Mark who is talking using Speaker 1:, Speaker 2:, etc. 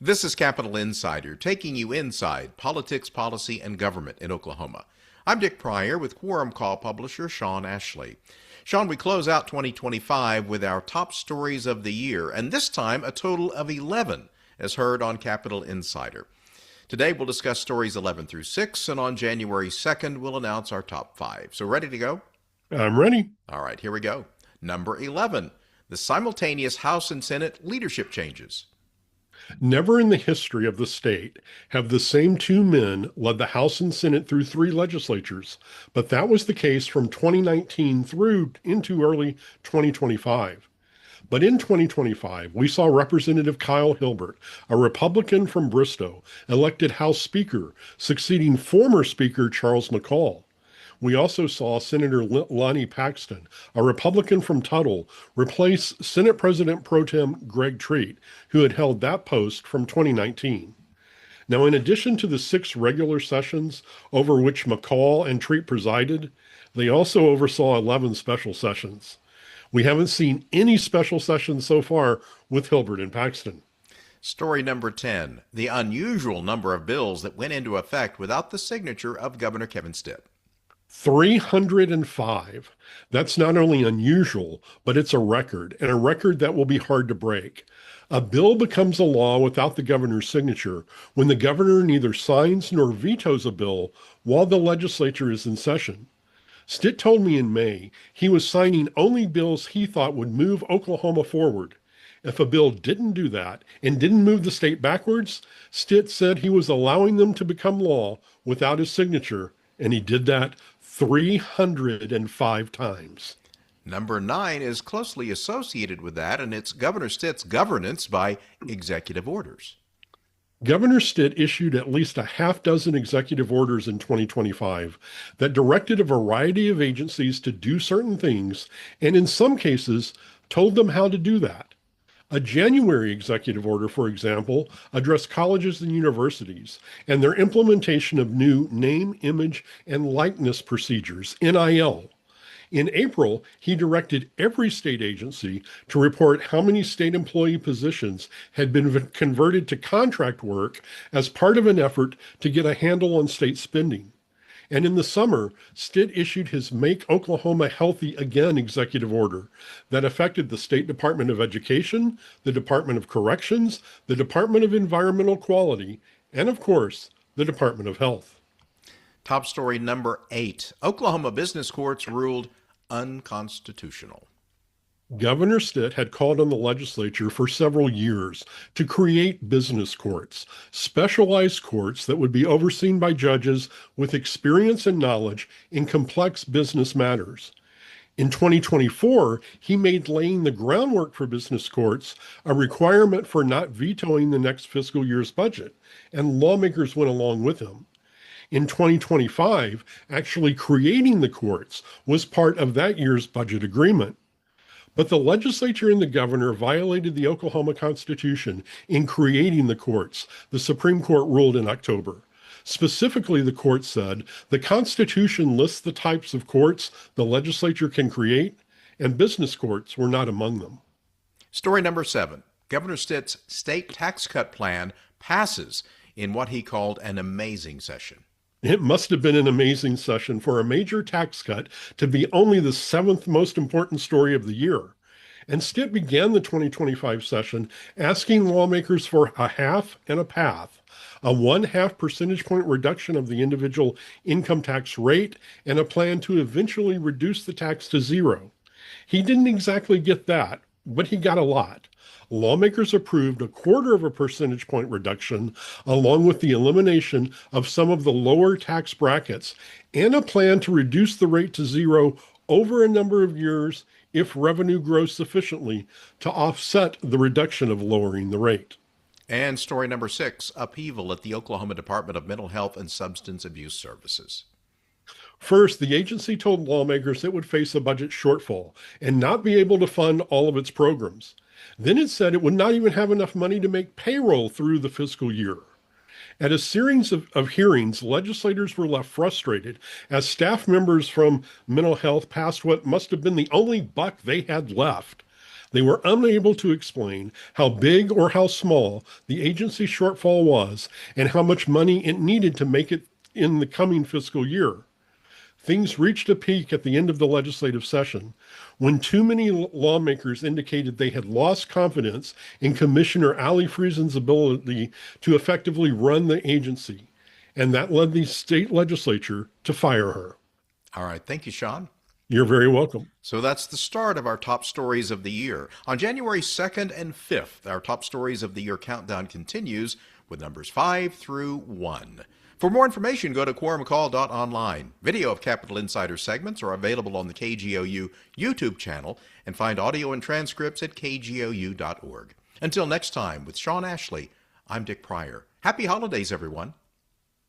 Speaker 1: This is Capital Insider, taking you inside politics, policy, and government in Oklahoma. I'm Dick Pryor with Quorum Call publisher Sean Ashley. Sean, we close out 2025 with our top stories of the year, and this time a total of 11, as heard on Capital Insider. Today we'll discuss stories 11 through 6, and on January 2nd we'll announce our top 5. So ready to go?
Speaker 2: I'm ready.
Speaker 1: All right, here we go. Number 11, the simultaneous House and Senate leadership changes.
Speaker 2: Never in the history of the state have the same two men led the House and Senate through three legislatures, but that was the case from 2019 through into early 2025. But in 2025, we saw Representative Kyle Hilbert, a Republican from Bristow, elected House Speaker, succeeding former Speaker Charles McCall. We also saw Senator Lonnie Paxton, a Republican from Tuttle, replace Senate President Pro Tem Greg Treat, who had held that post from 2019. Now, in addition to the 6 regular sessions over which McCall and Treat presided, they also oversaw 11 special sessions. We haven't seen any special sessions so far with Hilbert and Paxton.
Speaker 1: Story number 10, the unusual number of bills that went into effect without the signature of Governor Kevin Stitt.
Speaker 2: 305. That's not only unusual, but it's a record, and a record that will be hard to break. A bill becomes a law without the governor's signature when the governor neither signs nor vetoes a bill while the legislature is in session. Stitt told me in May he was signing only bills he thought would move Oklahoma forward. If a bill didn't do that and didn't move the state backwards, Stitt said he was allowing them to become law without his signature, and he did that 305 times.
Speaker 1: Number 9 is closely associated with that, and it's Governor Stitt's governance by executive orders.
Speaker 2: Governor Stitt issued at least a half dozen executive orders in 2025 that directed a variety of agencies to do certain things, and in some cases, told them how to do that. A January executive order, for example, addressed colleges and universities and their implementation of new name, image, and likeness procedures, NIL. In April, he directed every state agency to report how many state employee positions had been converted to contract work as part of an effort to get a handle on state spending. And in the summer, Stitt issued his Make Oklahoma Healthy Again executive order that affected the State Department of Education, the Department of Corrections, the Department of Environmental Quality, and of course, the Department of Health.
Speaker 1: Top story number 8, Oklahoma business courts ruled unconstitutional.
Speaker 2: Governor Stitt had called on the legislature for several years to create business courts, specialized courts that would be overseen by judges with experience and knowledge in complex business matters. In 2024, he made laying the groundwork for business courts a requirement for not vetoing the next fiscal year's budget, and lawmakers went along with him. In 2025, actually creating the courts was part of that year's budget agreement. But the legislature and the governor violated the Oklahoma Constitution in creating the courts, the Supreme Court ruled in October. Specifically, the court said the Constitution lists the types of courts the legislature can create, and business courts were not among them.
Speaker 1: Story number 7, Governor Stitt's state tax cut plan passes in what he called an amazing session.
Speaker 2: It must have been an amazing session for a major tax cut to be only the 7th most important story of the year. And Stitt began the 2025 session asking lawmakers for a half and a path, a 1/2 percentage point reduction of the individual income tax rate, and a plan to eventually reduce the tax to zero. He didn't exactly get that, but he got a lot. Lawmakers approved a 1/4 percentage point reduction, along with the elimination of some of the lower tax brackets, and a plan to reduce the rate to zero over a number of years if revenue grows sufficiently to offset the reduction of lowering the rate.
Speaker 1: And story number 6, upheaval at the Oklahoma Department of Mental Health and Substance Abuse Services.
Speaker 2: First, the agency told lawmakers it would face a budget shortfall and not be able to fund all of its programs. Then it said it would not even have enough money to make payroll through the fiscal year. At a series of hearings, legislators were left frustrated as staff members from mental health passed what must have been the only buck they had left. They were unable to explain how big or how small the agency shortfall was and how much money it needed to make it in the coming fiscal year. Things reached a peak at the end of the legislative session when too many lawmakers indicated they had lost confidence in Commissioner Ali Friesen's ability to effectively run the agency, and that led the state legislature to fire her.
Speaker 1: All right. Thank you, Sean.
Speaker 2: You're very welcome.
Speaker 1: So that's the start of our top stories of the year. On January 2nd and 5th, our top stories of the year countdown continues with numbers 5 through 1. For more information, go to quorumcall.online. Video of Capitol Insider segments are available on the KGOU YouTube channel, and find audio and transcripts at kgou.org. Until next time, with Sean Ashley, I'm Dick Pryor. Happy holidays, everyone.